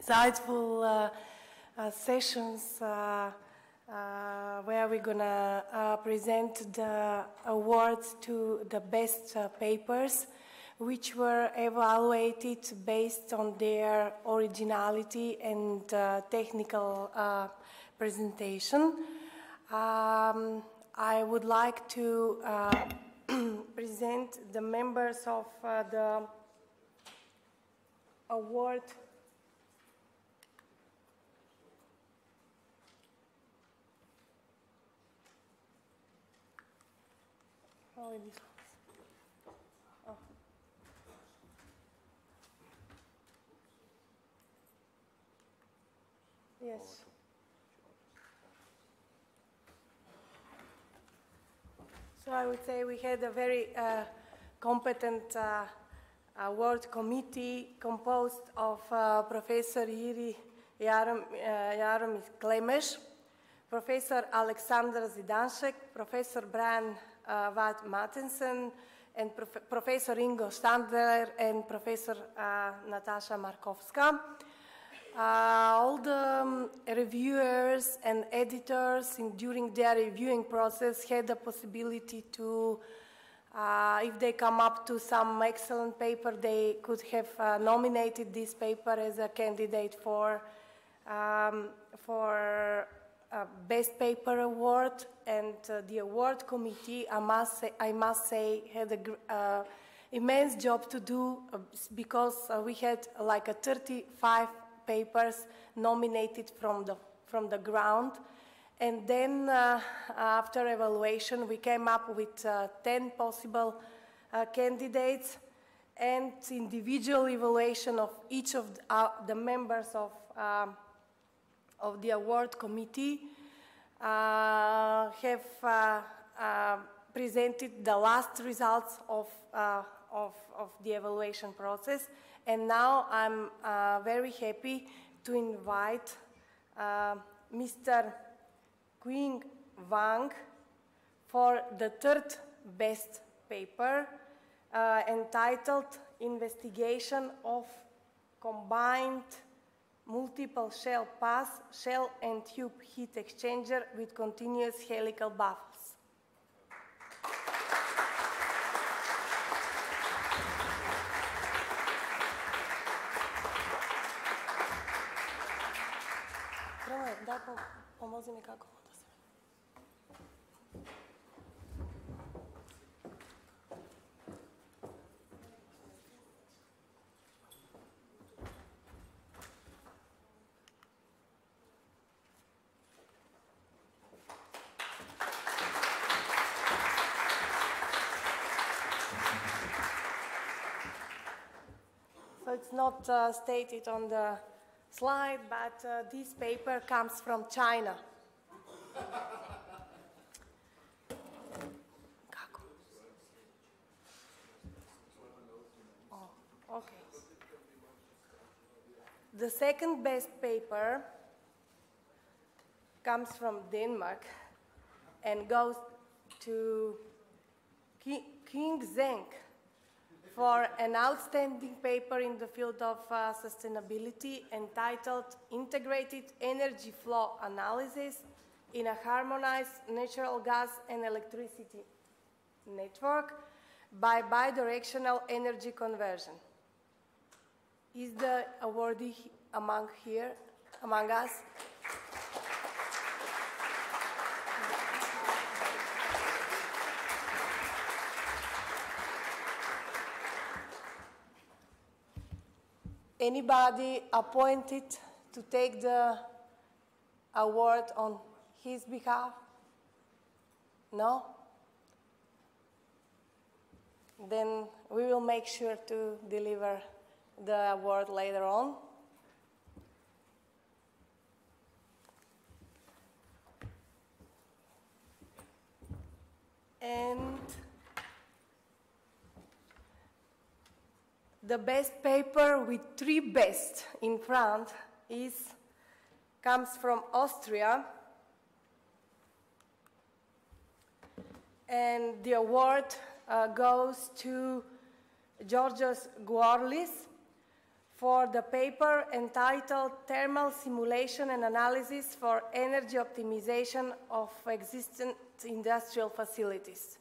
insightful sessions where we're gonna present the awards to the best papers, which were evaluated based on their originality and technical presentation. I would like to present the members of the award. Oh, it is. Oh. Yes. So I would say we had a very competent award committee composed of Professor Iri Jaromir Klemeš, Professor Alexander Zidanšek, Professor Brian Wat Mattensen, and Professor Ingo Standler and Professor Natasha Markowska. All the reviewers and editors during their reviewing process had the possibility to, if they come up to some excellent paper, they could have nominated this paper as a candidate for Best Paper Award, and the award committee, I must say, had an immense job to do because we had like 35 papers nominated from the ground, and then after evaluation we came up with 10 possible candidates, and individual evaluation of each of the members of the award committee have presented the last results of the evaluation process. And now I'm very happy to invite Mr. Qing Wang for the third best paper entitled Investigation of Combined Multiple Shell Pass, Shell and Tube Heat Exchanger with Continuous Helical Baffles. Daj pomozi mi kako da se... So it's not stated on the slide, but this paper comes from China. Oh, okay. The second best paper comes from Denmark and goes to King Zeng for an outstanding paper in the field of sustainability entitled Integrated Energy Flow Analysis in a Harmonized Natural Gas and Electricity Network by Bidirectional Energy Conversion. Is the awardee among us? Anybody appointed to take the award on his behalf? No? Then we will make sure to deliver the award later on. And the best paper with 3 best in front comes from Austria, and the award goes to Georgios Gouarlis for the paper entitled Thermal Simulation and Analysis for Energy Optimization of Existing Industrial Facilities.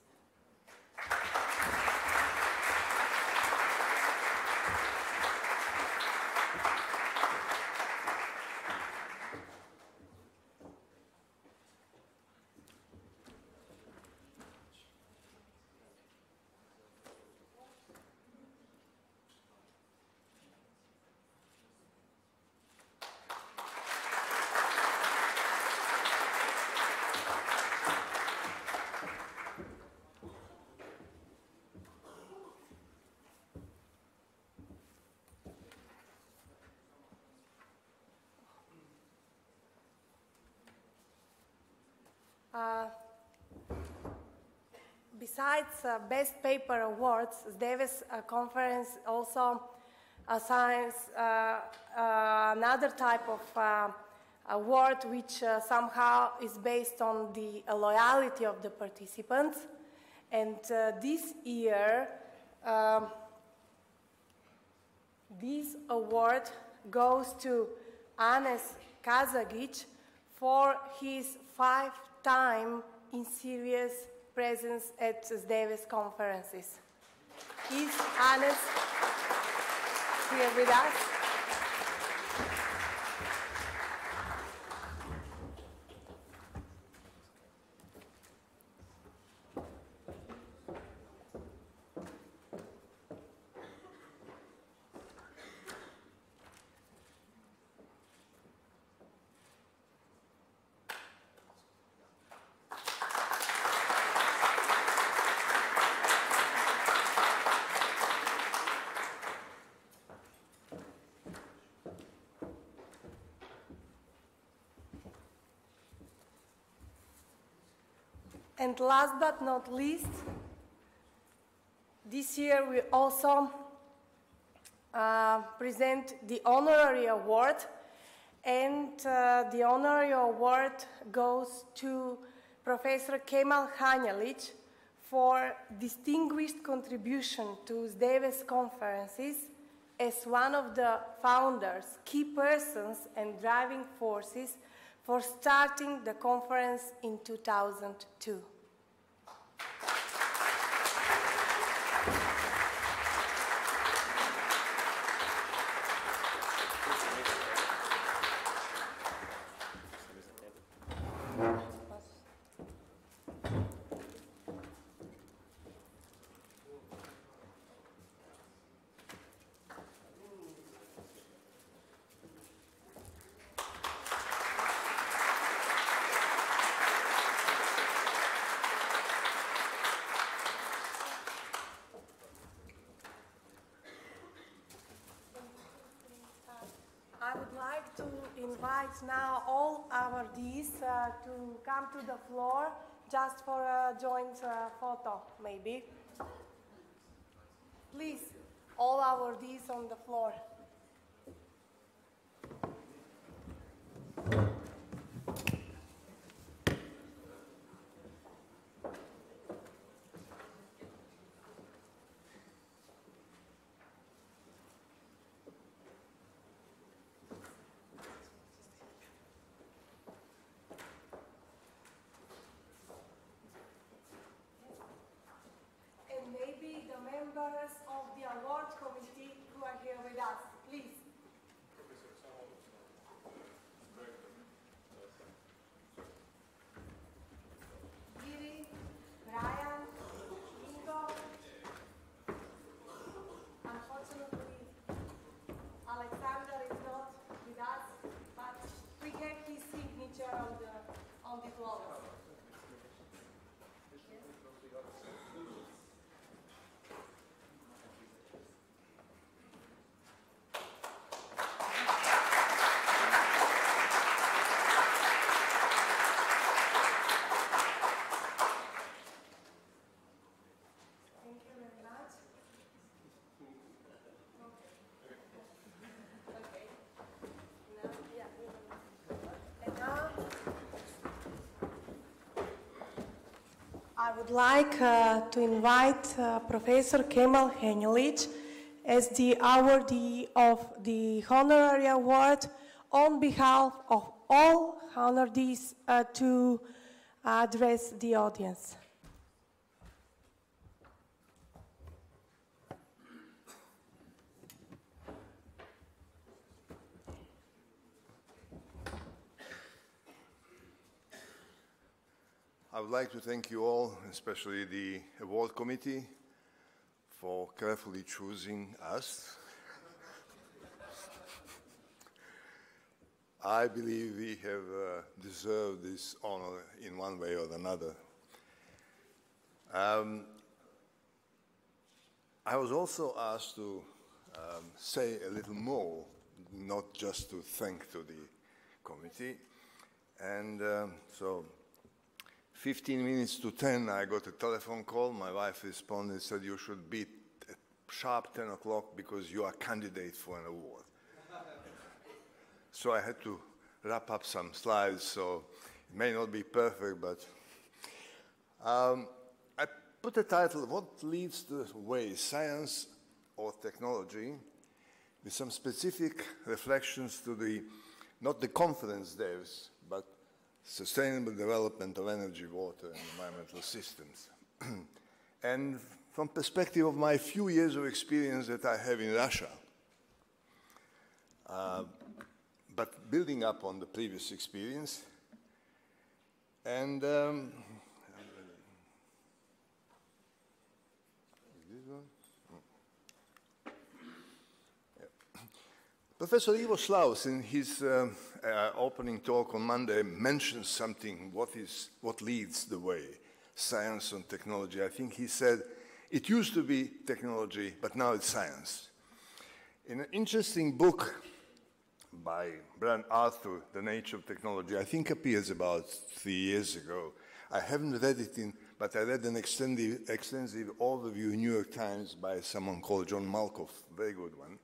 Besides Best Paper Awards, SDEWES conference also assigns another type of award which somehow is based on the loyalty of the participants. And this year, this award goes to Anes Kazagic for his 5-time in series presence at SDEWES conferences. Is Anes here with us? And last but not least, this year we also present the honorary award, and the honorary award goes to Professor Kemal Hanjalic for distinguished contribution to SDEWES conferences as one of the founders, key persons and driving forces for starting the conference in 2002. I would like to invite now all our awardees to come to the floor just for a joint photo, maybe. Please, all our awardees on the floor. Maybe the members of the award committee who are here with us, please. Giri, Brian, Ingo. Unfortunately, Alexander is not with us, but we have his signature on the flowers. I would like to invite Professor Kemal Hanjalic as the awardee of the honorary award on behalf of all honorees to address the audience. I would like to thank you all, especially the award committee, for carefully choosing us. I believe we have deserved this honor in one way or another. I was also asked to say a little more, not just to thank to the committee. And so 15 minutes to 10, I got a telephone call. My wife responded and said, you should be at sharp 10 o'clock because you are candidate for an award. So I had to wrap up some slides, so it may not be perfect, but I put the title, What Leads the Way, Science or Technology, with some specific reflections to the, not the conference days, but sustainable development of energy, water, and environmental systems. And from perspective of my few years of experience that I have in Russia, but building up on the previous experience, and Professor Ivo Slaus, in his opening talk on Monday, mentioned something, what leads the way, science and technology. I think he said, it used to be technology, but now it's science. In an interesting book by Brian Arthur, The Nature of Technology, I think appears about 3 years ago. I haven't read it, but I read an extensive overview in New York Times by someone called John Malkoff, very good one.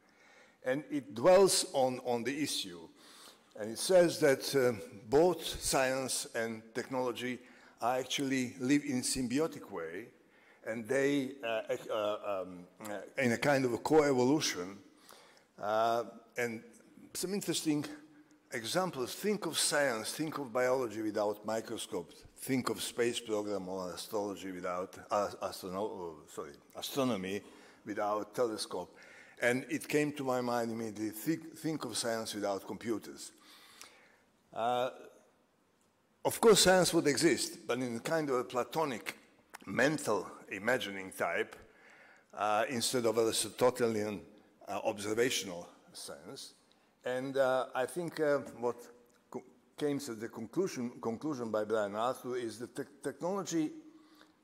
And it dwells on the issue. And it says that both science and technology are actually live in a symbiotic way, and they, in a kind of a co-evolution. And some interesting examples. Think of science, think of biology without microscopes, think of space program or astrology without, astronomy without telescope. And it came to my mind immediately, think of science without computers. Of course, science would exist, but in kind of a Platonic, mental imagining type, instead of Aristotelian observational science. And I think what came to the conclusion by Brian Arthur is the technology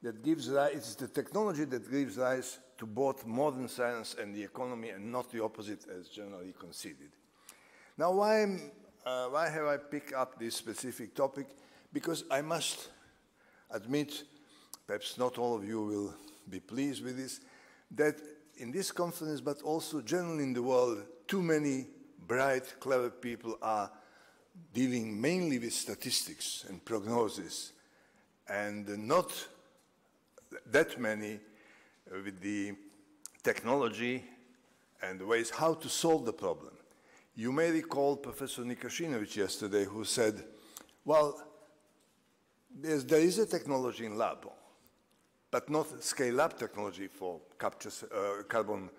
that gives rise, it's the technology that gives rise to both modern science and the economy, and not the opposite as generally conceded. Now, why have I picked up this specific topic? Because I must admit, perhaps not all of you will be pleased with this, that in this conference, but also generally in the world, too many bright, clever people are dealing mainly with statistics and prognosis, and not that many with the technology and the ways how to solve the problem. You may recall Professor Nikashinovich yesterday, who said, well, there is a technology in lab, but not scale-up technology for carbon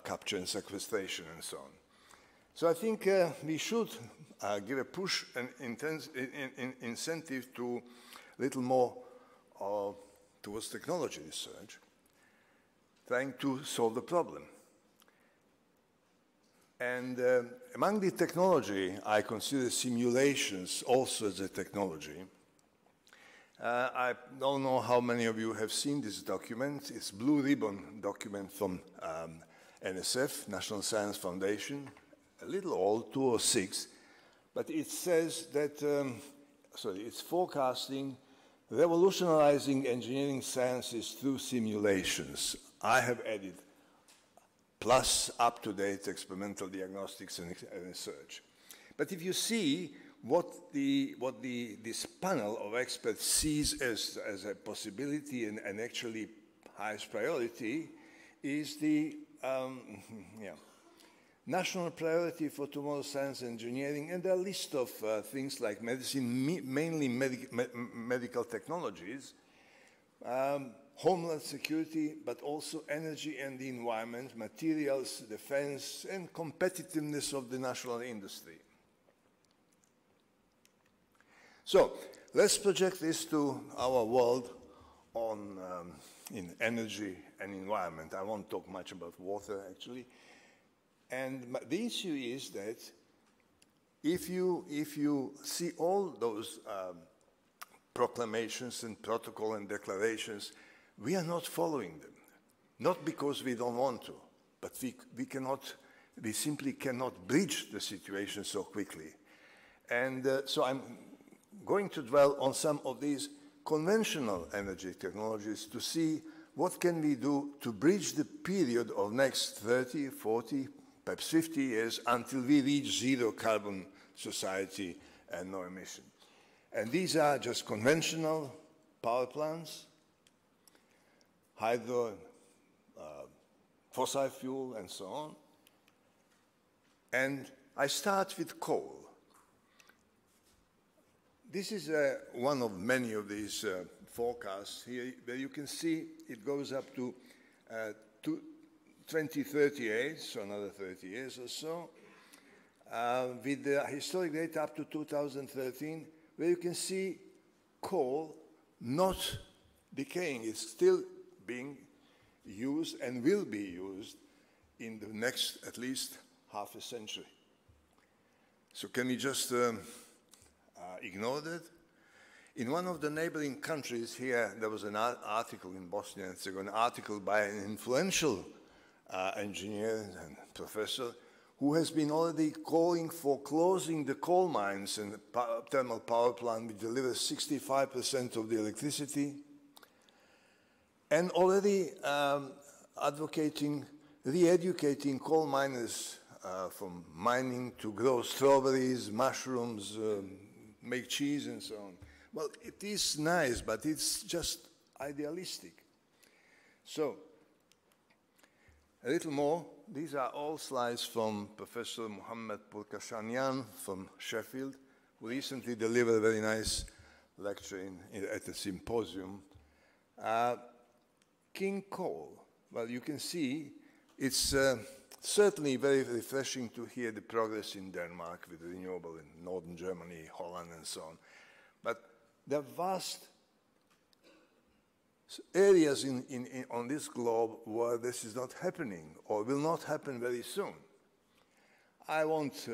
capture and sequestration and so on. So I think we should give a push and incentive to a little more towards technology research, trying to solve the problem. And among the technology, I consider simulations also as a technology. I don't know how many of you have seen this document. It's a blue ribbon document from NSF, National Science Foundation, a little old, 2006, but it says that, it's forecasting revolutionizing engineering sciences through simulations. I have added plus up-to-date experimental diagnostics and research. But if you see what this panel of experts sees as a possibility and actually highest priority is the yeah. National priority for tomorrow's science and engineering, and a list of things like medicine, mainly medical technologies, homeland security, but also energy and the environment, materials, defense, and competitiveness of the national industry. So let's project this to our world on in energy and environment. I won't talk much about water, actually. And the issue is that if you see all those proclamations and protocol and declarations, we are not following them. Not because we don't want to, but we simply cannot bridge the situation so quickly. And so I'm going to dwell on some of these conventional energy technologies to see what can we do to bridge the period of next 30, 40, perhaps 50 years until we reach zero carbon society and no emission. And these are just conventional power plants, hydro, fossil fuel, and so on. And I start with coal. This is one of many of these forecasts here, where you can see it goes up to 2038, so another 30 years or so, with the historic data up to 2013, where you can see coal not decaying. It's still being used and will be used in the next at least half a century. So can we just ignore that? In one of the neighboring countries here, there was an article in Bosnia-Herzegovina, an article by an influential engineer and professor who has been already calling for closing the coal mines and the thermal power plant which delivers 65% of the electricity, and already advocating re-educating coal miners from mining to grow strawberries, mushrooms, make cheese and so on. Well, it is nice, but it's just idealistic. So, a little more. These are all slides from Professor Muhammad Purkashanyan from Sheffield, who recently delivered a very nice lecture at a symposium. King coal. Well, you can see it's certainly very refreshing to hear the progress in Denmark with renewable in northern Germany, Holland, and so on. But there are vast areas on this globe where this is not happening or will not happen very soon. I won't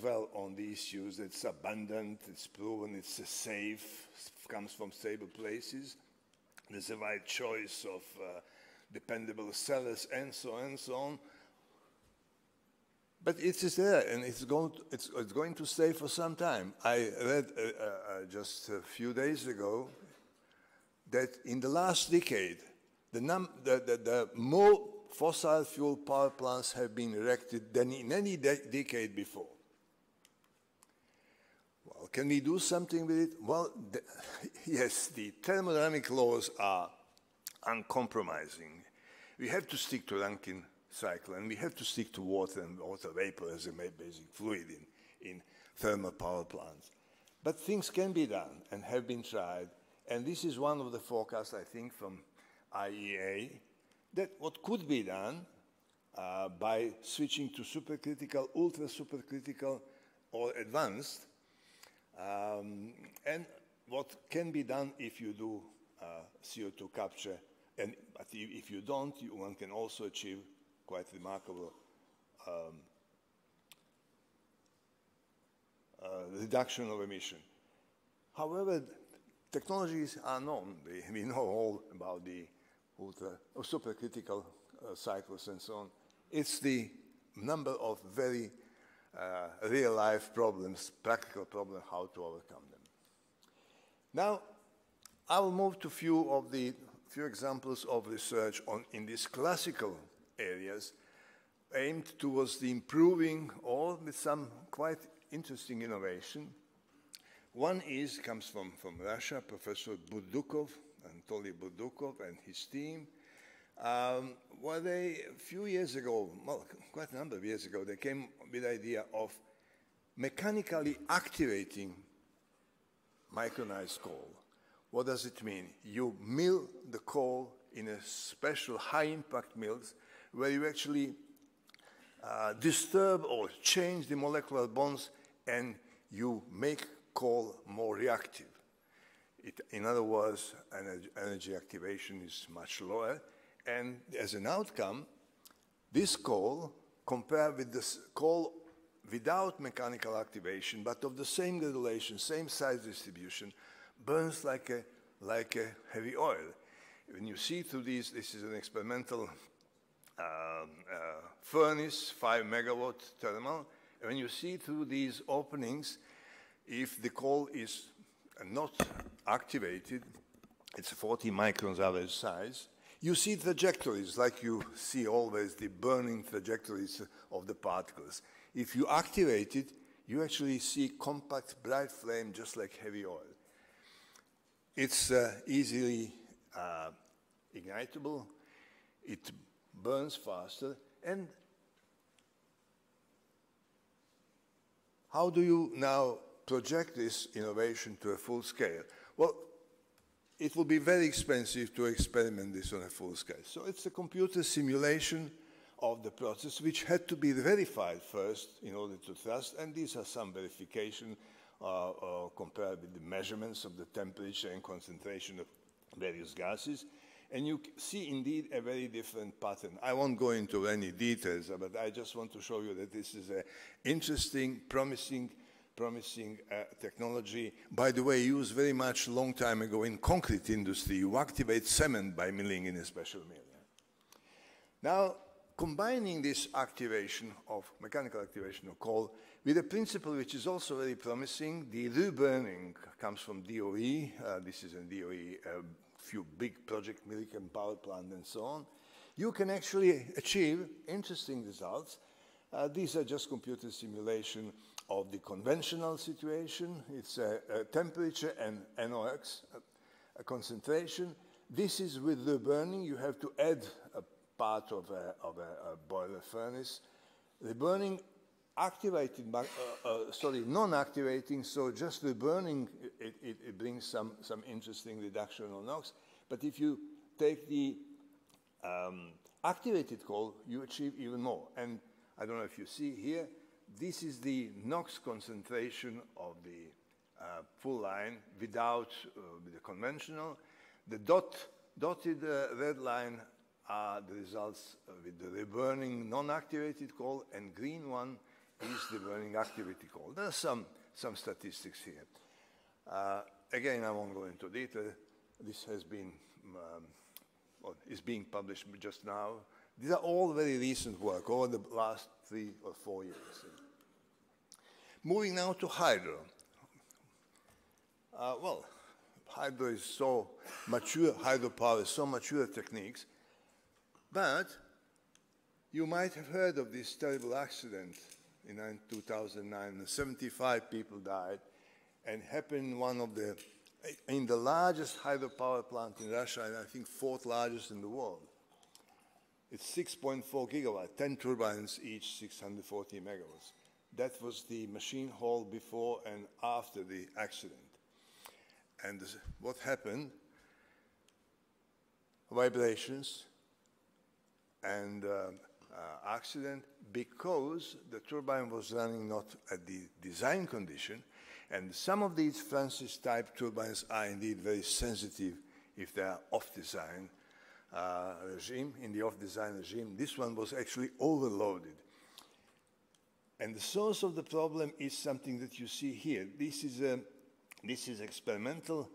dwell on the issues. It's abundant, it's proven, it's safe, comes from stable places. There's a wide choice of dependable sellers and so on and so on. But it is there, and it's going to stay for some time. I read just a few days ago that in the last decade, the more fossil fuel power plants have been erected than in any decade before. Well, can we do something with it? Well, yes, the thermodynamic laws are uncompromising. We have to stick to Rankine cycle, and we have to stick to water and water vapor as a basic fluid in thermal power plants. But things can be done and have been tried, and this is one of the forecasts, I think, from IEA, that what could be done by switching to supercritical, ultra-supercritical, or advanced, and what can be done if you do CO2 capture, but if you don't, one can also achieve quite remarkable reduction of emission. However, technologies are known. We know all about the supercritical cycles and so on. It's the number of very real-life problems, practical problems, how to overcome them. Now, I will move to few examples of research in these classical areas aimed towards the improving or with some quite interesting innovation. One comes from Russia, Professor Burdukov, Anatoly Burdukov and his team, Well, a few years ago, well, quite a number of years ago, they came with the idea of mechanically activating micronized coal. What does it mean? You mill the coal in a special high-impact mills where you actually disturb or change the molecular bonds and you make coal more reactive. In other words, energy activation is much lower. And as an outcome, this coal, compared with this coal without mechanical activation, but of the same granulation, same size distribution, burns like a heavy oil. When you see through these, this is an experimental furnace, 5 megawatt thermal. And when you see through these openings, if the coal is not activated, it's 40 microns average size, you see trajectories, like you see always the burning trajectories of the particles. If you activate it, you actually see compact, bright flame, just like heavy oil. It's easily ignitable, it burns faster, and how do you now project this innovation to a full scale? Well, it will be very expensive to experiment this on a full scale. So it's a computer simulation of the process which had to be verified first in order to trust, and these are some verification compared with the measurements of the temperature and concentration of various gases. And you see indeed a very different pattern. I won't go into any details, but I just want to show you that this is an interesting, promising technology. By the way, used very much a long time ago in concrete industry. You activate cement by milling in a special mill. Now, combining this activation of mechanical activation of coal with a principle which is also very promising, the reburning comes from DOE. This is in DOE, few big project, Millikan power plant and so on. You can actually achieve interesting results. These are just computer simulation of the conventional situation. It's a temperature and NOx, a concentration. This is with the burning. You have to add a part of a boiler furnace. The burning activated, non-activating, so just the burning, it brings some interesting reduction on NOx. But if you take the activated coal, you achieve even more. And I don't know if you see here, this is the NOx concentration of the full line without the conventional. The dotted red line are the results with the reburning non-activated coal, and green one is the burning activated coal. There are some statistics here. Again, I won't go into detail. This has been, is being published just now. These are all very recent work over the last 3 or 4 years. Moving now to hydro. Well, hydro is so mature, hydropower is so mature techniques, but you might have heard of this terrible accident in 2009. 75 people died, and happened in the largest hydropower plant in Russia, and I think 4th largest in the world. It's 6.4 gigawatts, 10 turbines each, 640 megawatts. That was the machine hall before and after the accident. And what happened? Vibrations and accident, because the turbine was running not at the design condition, and some of these Francis-type turbines are indeed very sensitive if they are off-design regime. In the off-design regime, this one was actually overloaded. And the source of the problem is something that you see here. This is experimental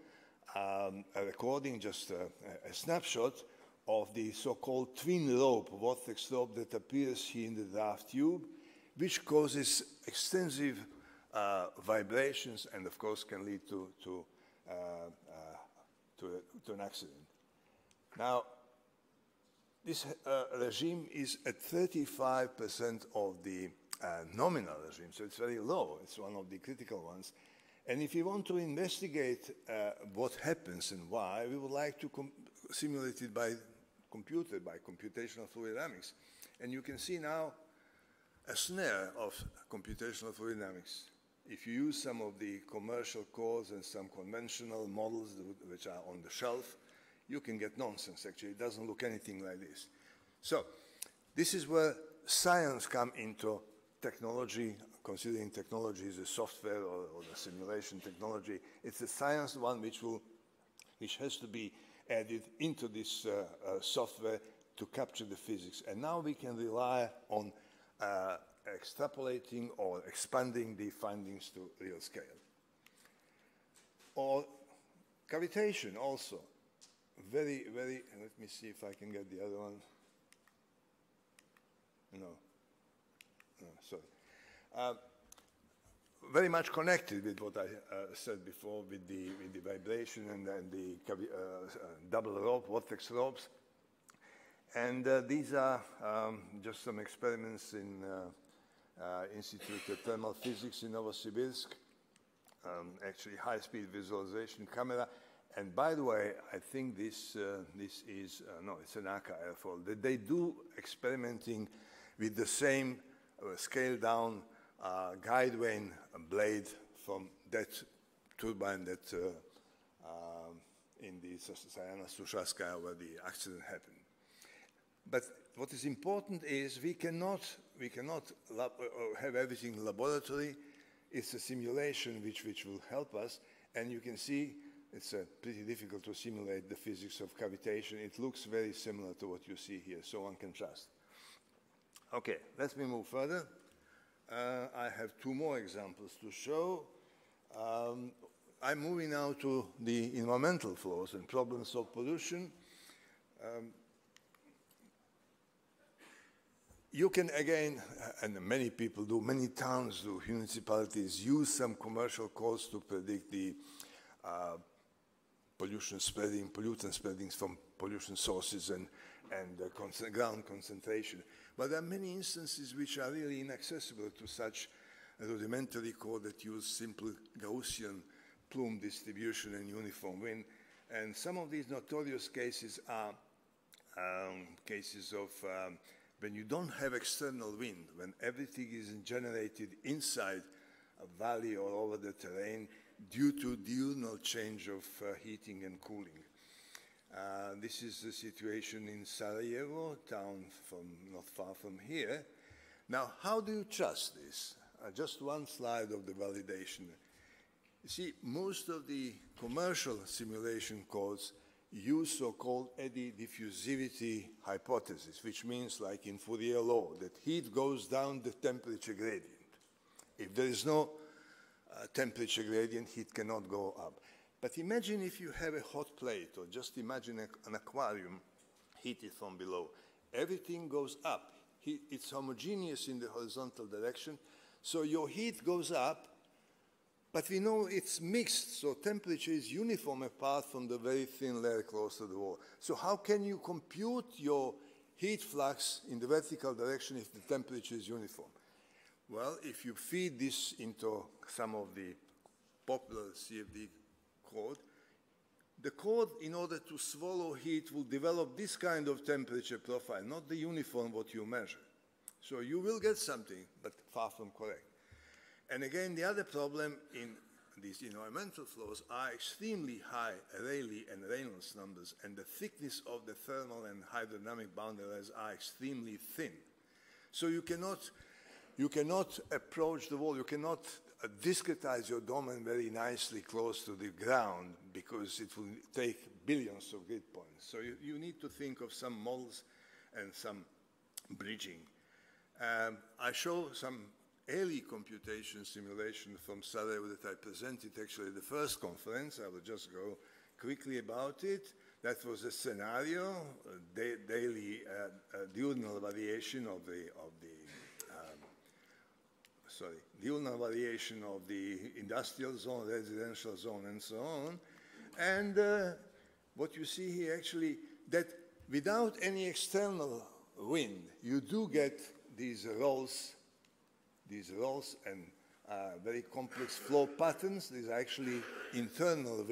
recording, just a snapshot of the so-called twin rope, vortex rope that appears here in the draft tube, which causes extensive vibrations and, of course, can lead to an accident. Now, this regime is at 35% of the nominal regime, so it's very low. It's one of the critical ones. And if you want to investigate what happens and why, we would like to simulate it by computed by computational fluid dynamics. And you can see now a snare of computational fluid dynamics. If you use some of the commercial cores and some conventional models which are on the shelf, you can get nonsense, actually. It doesn't look anything like this. So this is where science comes into technology, considering technology as a software or the simulation technology. It's a science one which has to be added into this software to capture the physics. And now we can rely on extrapolating or expanding the findings to real scale. Or cavitation also. Very, let me see if I can get the other one. No, sorry. Very much connected with what I said before with the vibration and the double rope, vortex ropes. And these are just some experiments in Institute of Thermal Physics in Novosibirsk, actually high-speed visualization camera. And by the way, I think this is, no, it's an ACA airfoil. They do experimenting with the same scaled-down guide vane blade from that turbine that in the Sayano-Shushenskaya where the accident happened. But what is important is we cannot have everything in laboratory. It's a simulation which will help us, and you can see it's pretty difficult to simulate the physics of cavitation. It looks very similar to what you see here, so one can trust. Okay, let me move further. I have two more examples to show. I'm moving now to the environmental flows and problems of pollution. You can again, and many people do, many towns do, municipalities use some commercial codes to predict the pollutant spreading from pollution sources and ground concentration. But there are many instances which are really inaccessible to such a rudimentary code that use simple Gaussian plume distribution and uniform wind. And some of these notorious cases are cases of when you don't have external wind, when everything is generated inside a valley or over the terrain due to diurnal change of heating and cooling. This is the situation in Sarajevo, town not far from here. Now, how do you trust this? Just one slide of the validation. You see, most of the commercial simulation codes use so-called eddy diffusivity hypothesis, which means, like in Fourier law, that heat goes down the temperature gradient. If there is no temperature gradient, heat cannot go up. But imagine if you have a hot plate, or just imagine an aquarium heated from below. Everything goes up. It's homogeneous in the horizontal direction, so your heat goes up, but we know it's mixed, so temperature is uniform apart from the very thin layer close to the wall. So how can you compute your heat flux in the vertical direction if the temperature is uniform? Well, if you feed this into some of the popular CFD code, the code, in order to swallow heat, will develop this kind of temperature profile, not the uniform what you measure. So you will get something, but far from correct. And again, the other problem in these environmental flows are extremely high Rayleigh and Reynolds numbers, and the thickness of the thermal and hydrodynamic boundary layers are extremely thin. So you cannot approach the wall, you cannot discretize your domain very nicely close to the ground because it will take billions of grid points. So you need to think of some models and some bridging. I show some early computation simulation from Sarajevo that I presented actually at the first conference. I will just go quickly about it. That was a scenario, daily diurnal variation of diurnal variation of the industrial zone, residential zone, and so on. And what you see here actually, that without any external wind, you do get these rolls and very complex flow patterns. These are actually internal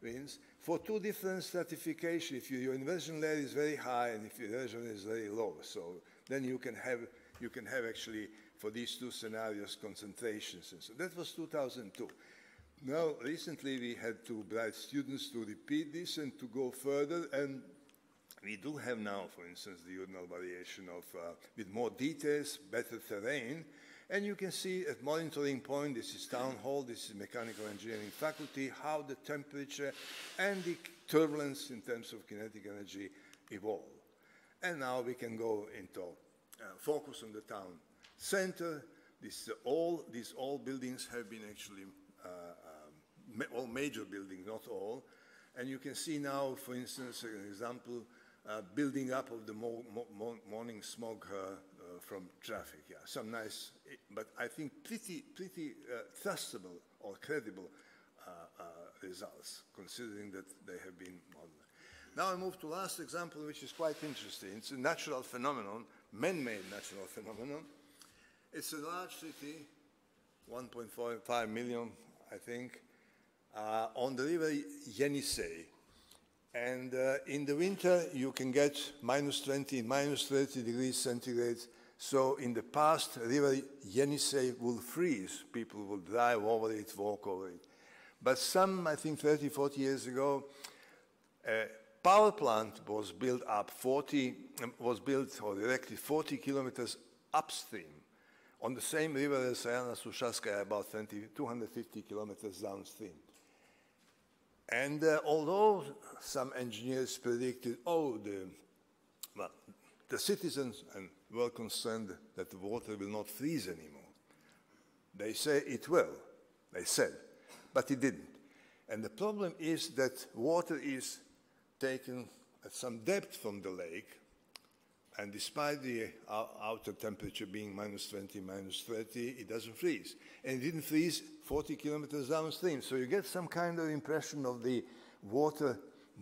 winds for two different stratification. If your inversion layer is very high and if your inversion layer is very low, so then you can have actually for these two scenarios concentrations. And so that was 2002. Now recently we had to bribe students to repeat this and to go further, and we do have now, for instance, the diurnal variation of with more details, better terrain. And you can see at monitoring point, this is town hall, this is mechanical engineering faculty, how the temperature and the turbulence in terms of kinetic energy evolve. And now we can go into focus on the town center. These all buildings have been actually, all major buildings, not all. And you can see now, for instance, an example, building up of the morning smog from traffic. Yeah, some nice, but I think pretty trustable or credible results, considering that they have been modeled. Now I move to last example, which is quite interesting. It's a natural phenomenon, man-made natural phenomenon. It's a large city, 1.5 million, I think, on the river Yenisei. And in the winter, you can get -20, -30 degrees centigrade. So in the past, river Yenisei will freeze. People will drive over it, walk over it. But some, I think 30, 40 years ago, a power plant was built up or erected 40 kilometers upstream on the same river as Sayano-Shushenskaya, about 250 kilometers downstream. And although some engineers predicted, the citizens were concerned that the water will not freeze anymore. They say it will, they said, but it didn't. And the problem is that water is taken at some depth from the lake, and despite the outer temperature being -20, -30, it doesn't freeze. And it didn't freeze 40 kilometers downstream. So you get some kind of impression of the water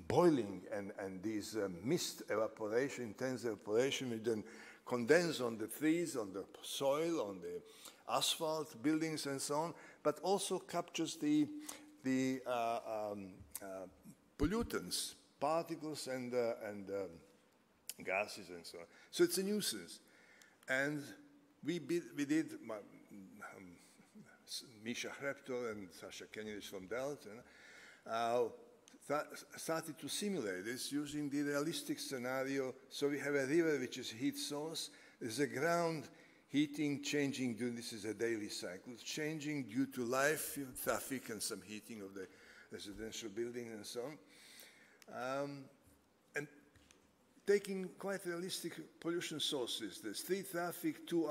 boiling and these mist evaporation, intense evaporation, which then condense on the trees, on the soil, on the asphalt, buildings, and so on, but also captures the pollutants, particles, and gases, and so on. So it's a nuisance. And we did, Misha Hreptor and Sasha Kenyelich from Delft, started to simulate this using the realistic scenario. So we have a river which is heat source. There's a ground heating changing, this is a daily cycle, changing due to life, traffic, and some heating of the residential building and so on. And taking quite realistic pollution sources. There's 3 traffic, 2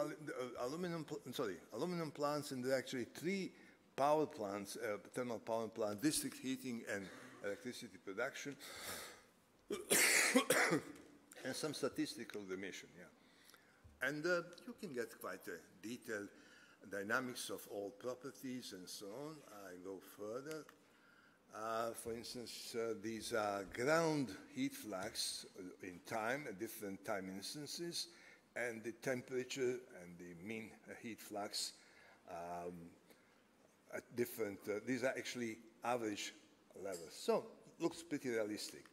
aluminum plants, and there are actually 3 power plants, thermal power plant, district heating and electricity production, and some statistical emission, yeah. And you can get quite a detailed dynamics of all properties and so on. I go further. For instance, these are ground heat flux in time at different time instances, and the temperature and the mean heat flux at different, these are actually average levels. So, looks pretty realistic.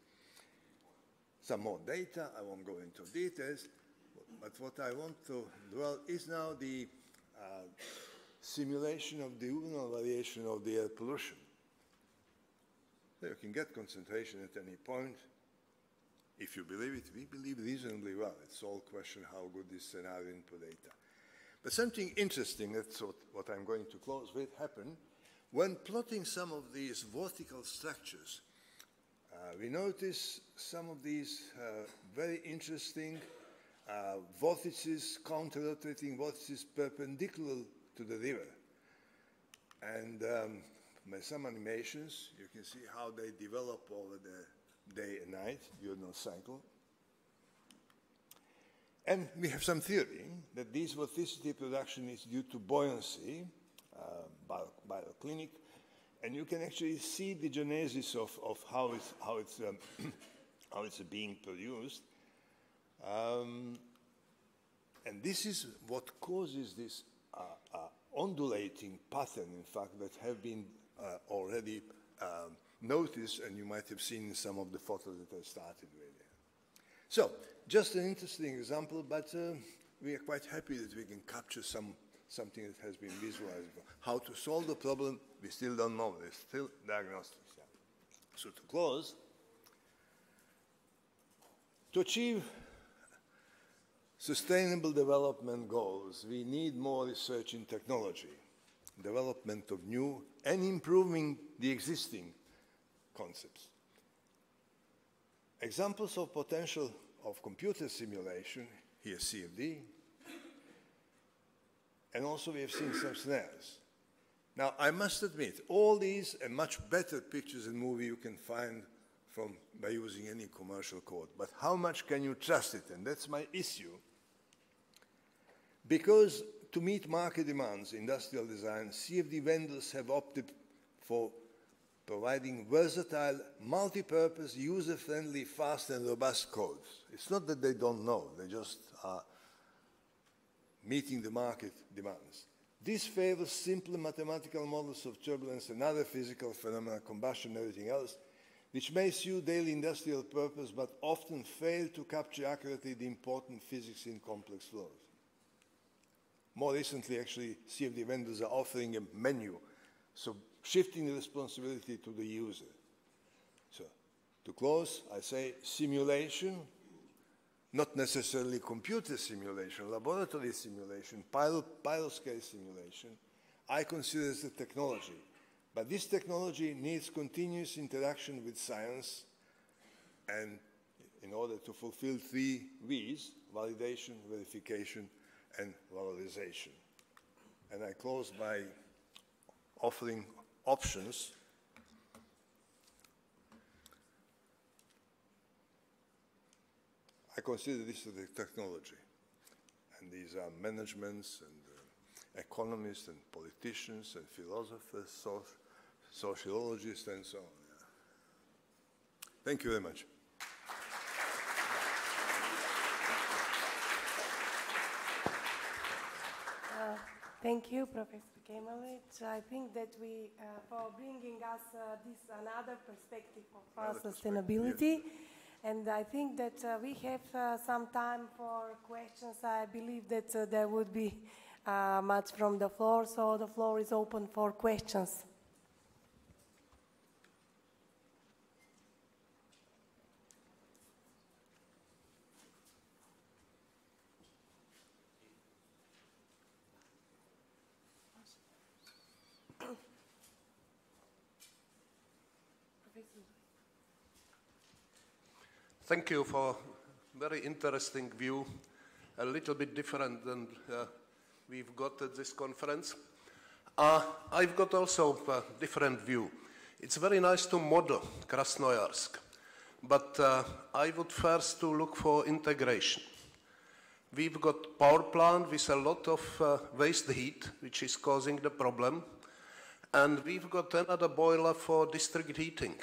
Some more data, I won't go into details, but what I want to dwell is now the simulation of the diurnal variation of the air pollution. So you can get concentration at any point. If you believe it, we believe reasonably well. It's all a question how good this scenario input data. But something interesting, that's what I'm going to close with, happened when plotting some of these vertical structures. We notice some of these very interesting vortices, counter-rotating vortices perpendicular to the river. And by some animations, you can see how they develop over the day and night, diurnal cycle. And we have some theory that this vorticity production is due to buoyancy, bioclinic, and you can actually see the genesis of how it's being produced. And this is what causes this undulating pattern, in fact, that have been already notice, and you might have seen in some of the photos that I started with. So, just an interesting example, but we are quite happy that we can capture something that has been visualized. How to solve the problem, we still don't know. There's still diagnostics. Yeah. So to close, to achieve sustainable development goals, we need more research in technology, development of new, and improving the existing concepts. Examples of potential of computer simulation, here CFD, and also we have seen some snares. Now, I must admit, all these and much better pictures and movie you can find by using any commercial code, but how much can you trust it? And that's my issue. Because to meet market demands, industrial design, CFD vendors have opted for providing versatile, multi-purpose, user-friendly, fast and robust codes. It's not that they don't know, they just are meeting the market demands. This favors simple mathematical models of turbulence and other physical phenomena, combustion and everything else, which may suit daily industrial purpose but often fail to capture accurately the important physics in complex flows. More recently, actually, CFD vendors are offering a menu, so shifting the responsibility to the user. So, to close, I say simulation, not necessarily computer simulation, laboratory simulation, pilot scale simulation, I consider as a technology. But this technology needs continuous interaction with science, and in order to fulfill 3 V's, validation, verification, and valorization. And I close by offering options. I consider this as a technology. And these are managements and economists and politicians and philosophers, sociologists, and so on. Yeah. Thank you very much. Thank you, Professor Kemalic. I think that we, for bringing us this another perspective of sustainability, yes. And I think that we have some time for questions. I believe that there would be much from the floor, so the floor is open for questions. Thank you for a very interesting view, a little bit different than we've got at this conference. I've got also a different view. It's very nice to model Krasnoyarsk, but I would first to look for integration. We've got power plant with a lot of waste heat, which is causing the problem, and we've got another boiler for district heating.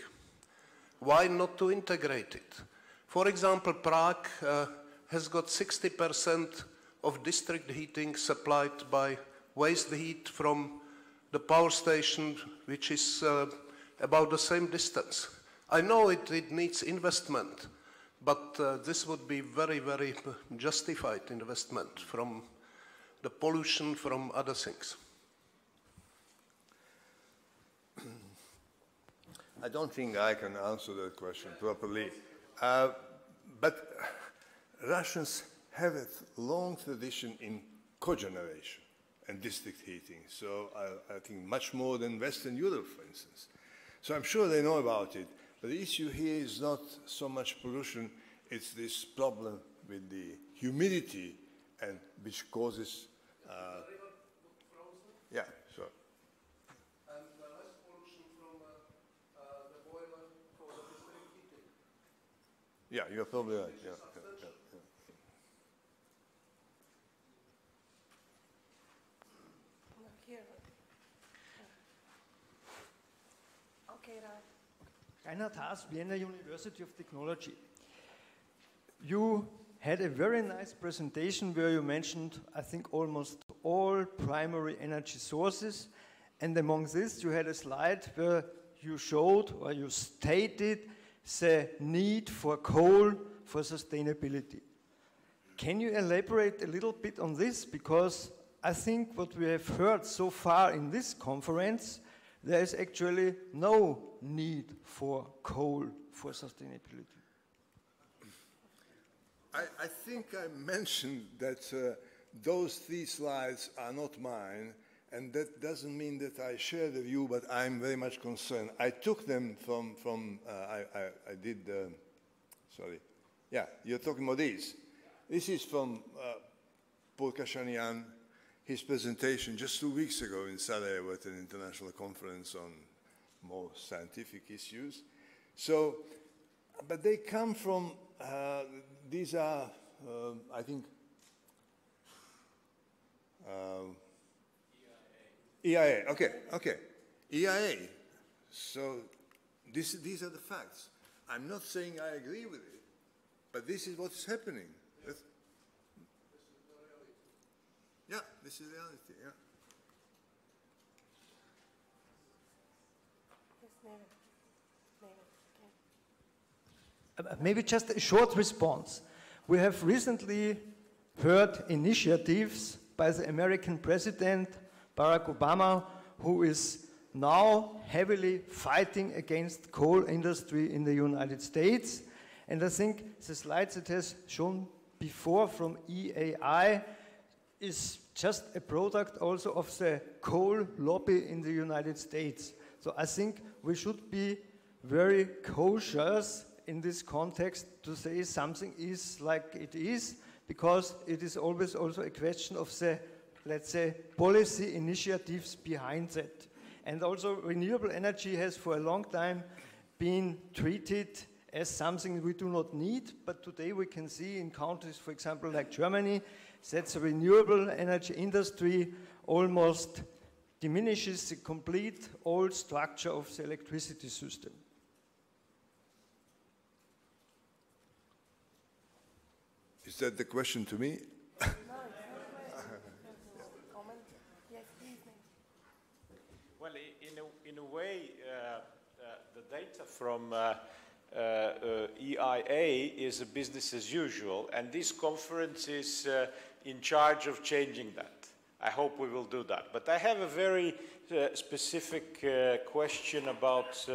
Why not to integrate it? For example, Prague has got 60% of district heating supplied by waste heat from the power station, which is about the same distance. I know it needs investment, but this would be very, very justified investment from the pollution from other things. I don't think I can answer that question properly. But Russians have a long tradition in cogeneration and district heating, so I think much more than Western Europe, for instance. So I'm sure they know about it, but the issue here is not so much pollution, it's this problem with the humidity, and which causes... yeah, sure. And less pollution from the boiler for the district heating. Yeah, you're probably right. Yeah, yeah. Okay, Reinhard Haas, Vienna University of Technology. You had a very nice presentation where you mentioned, I think, almost all primary energy sources, and among this you had a slide where you showed or you stated the need for coal for sustainability. Can you elaborate a little bit on this? Because I think what we have heard so far in this conference, there is actually no need for coal for sustainability. I think I mentioned that those 3 slides are not mine, and that doesn't mean that I share the view, but I'm very much concerned. I took them from I did, sorry. Yeah, you're talking about these. This is from Purkashanian, his presentation just 2 weeks ago in Sarajevo at an international conference on more scientific issues. So, but they come from, these are, I think, EIA, okay. EIA. So these are the facts. I'm not saying I agree with it, but this is what's happening. This is the reality. Yeah, this is reality, yeah. Maybe just a short response. We have recently heard initiatives by the American President, Barack Obama, who is now heavily fighting against coal industry in the United States. And I think the slides it has shown before from EAI is just a product also of the coal lobby in the United States. So I think we should be very cautious in this context to say something is like it is, because it is always also a question of the, let's say, policy initiatives behind that. And also renewable energy has for a long time been treated as something we do not need, but today we can see in countries, for example, like Germany, that the renewable energy industry almost diminishes the complete old structure of the electricity system. Is that the question to me? No, comment. Yes, please. Well, in a way, the data from EIA is a business as usual, and this conference is in charge of changing that. I hope we will do that. But I have a very specific question about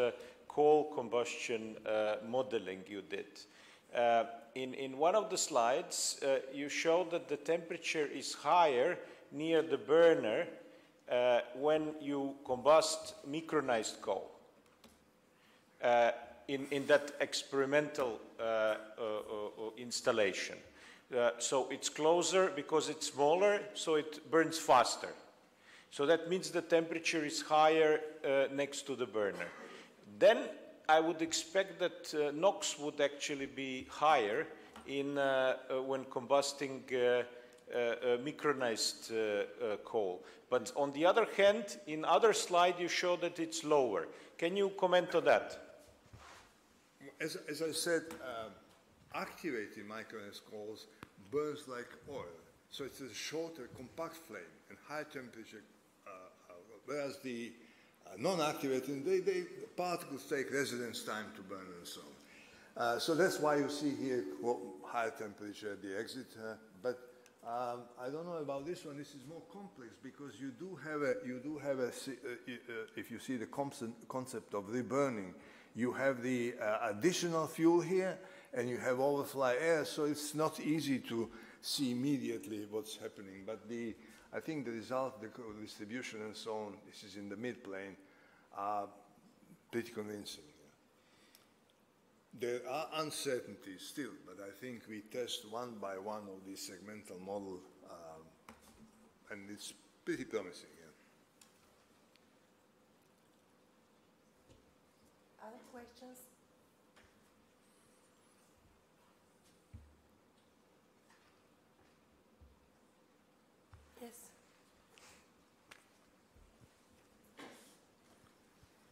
coal combustion modeling you did. In one of the slides, you showed that the temperature is higher near the burner when you combust micronized coal in that experimental installation. So it's closer because it's smaller, so it burns faster. So that means the temperature is higher next to the burner. Then I would expect that NOx would actually be higher in when combusting micronized coal. But on the other hand, in other slide you show that it's lower. Can you comment on that? As I said, activated micronized coals burns like oil. So it's a shorter, compact flame and high temperature, whereas the non-activated, the particles take residence time to burn and so on. So that's why you see here higher temperature at the exit. But I don't know about this one. This is more complex because you do have a if you see the concept of reburning, you have the additional fuel here, and you have overfly air. So it's not easy to see immediately what's happening. But I think the result, the distribution and so on, this is in the mid-plane, are pretty convincing. There are uncertainties still, but I think we test one by one of these segmental model, and it's pretty promising. Other questions? Yes.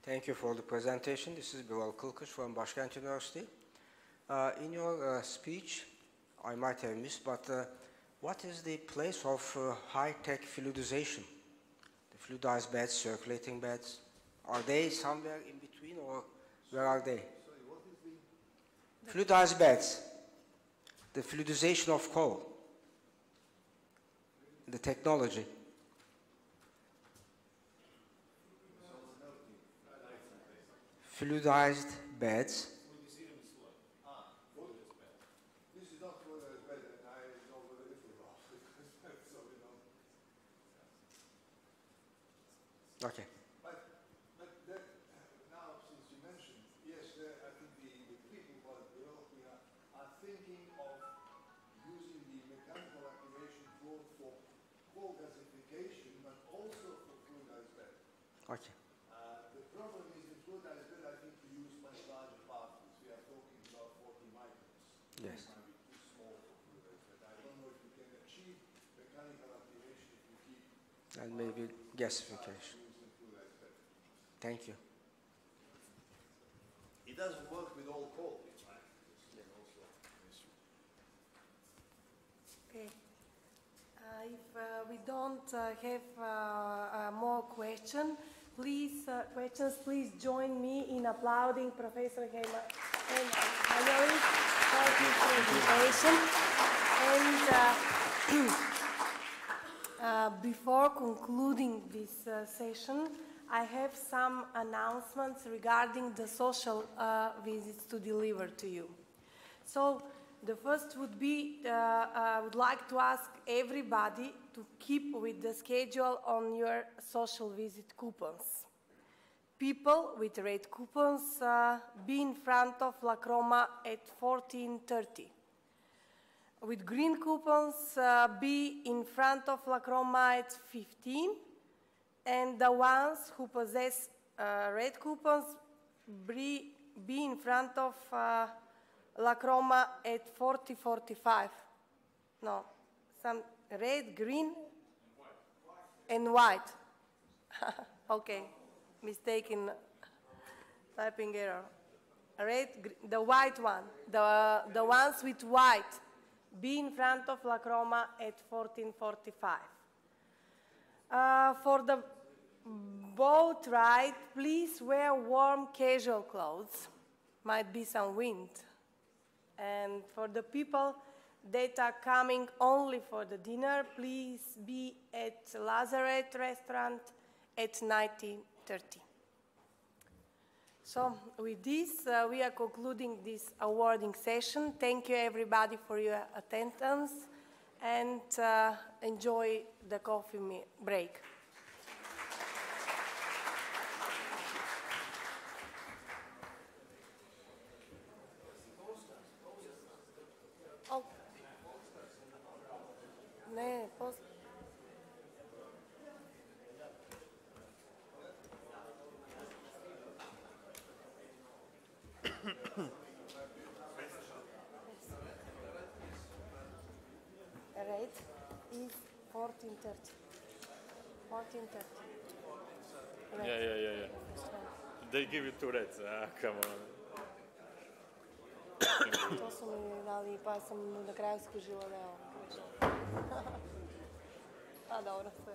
Thank you for the presentation. This is Bilal Kılkış from Başkent University. In your speech, I might have missed, but what is the place of high-tech fluidization? The fluidized beds, circulating beds, Are they somewhere in between, or where are they? Fluidized beds. The fluidization of coal. The technology. Fluidized beds. Okay. But that, now, since you mentioned, yes, I think the people who are developing are thinking of using the mechanical activation both for coal gasification, but also for fluidized bed. Okay. The problem is in fluidized bed, I think you use much larger particles. We are talking about 40 microns. Yes. It might be too small for fluidized bed. I don't know if you can achieve mechanical activation if you keep And maybe gasification. Thank you. It doesn't work with all coal. Okay. If we don't have more questions, please join me in applauding Professor Heinrich for his presentation. And before concluding this session, I have some announcements regarding the social visits to deliver to you. So the first would be, I would like to ask everybody to keep with the schedule on your social visit coupons. People with red coupons be in front of La Croma at 14:30. With green coupons, be in front of La Croma at 15. And the ones who possess red coupons be in front of La Croma at 40:45. No, some red, green, and white. Okay, mistaken typing error. Red, the white one, the ones with white, be in front of La Croma at 14:45. For the boat ride, please wear warm casual clothes. Might be some wind. And for the people that are coming only for the dinner, please be at Lazaret restaurant at 19:30. So with this, we are concluding this awarding session. Thank you everybody for your attendance, and enjoy the coffee break. Oh. Ne, post. Rate is 14:30. 14:30. Yeah. They give you 2 reds. Come on. To su mi dali, pa sam na kraju skužila da je ovo. A dobro, sve.